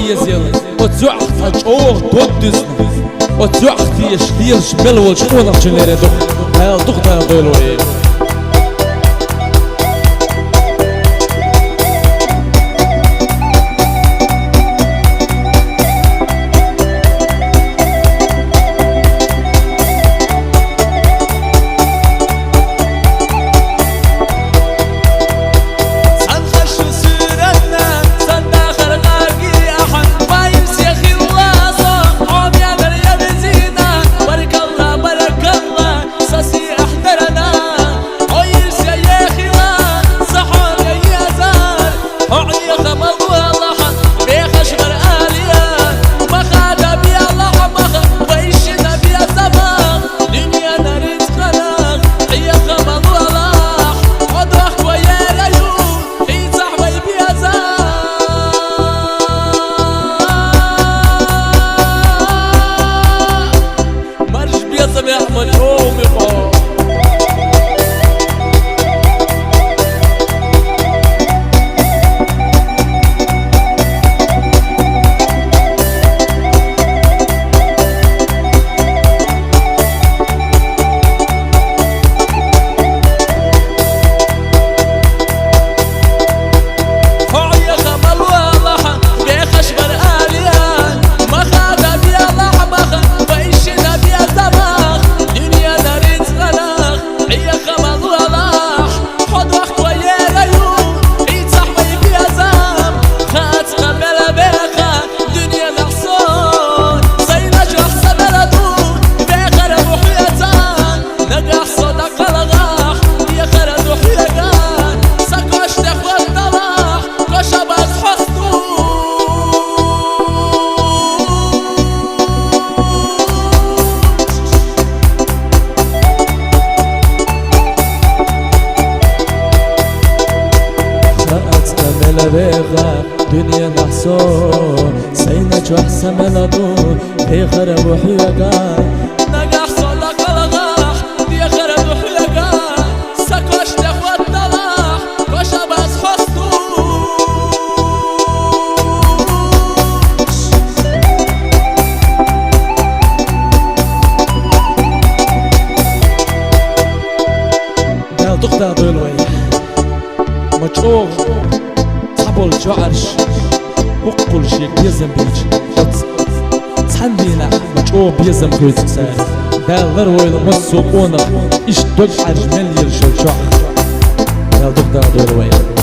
يزيل وتزعق تجوغ تودزنا وتزعق تيشتير شمل والشمونة جنيري دخ هاي دخ هاي ضيلو ايه بيغا دنيا نحصور سينج وحسن ملدون هي خرب وحيقا نجح صدق الغاح دي خرب وحيقا سكوش تخوات طلاح كوشا بس خصتوش قال تقطع ضلوي مجوغ الجعرش وقل شيء بيزم بيج تحندينا مجوب بيزم كويت سار دالر ويل مصو قونق ايش دج عجمل يرشو شعر يا دكتور دول ويل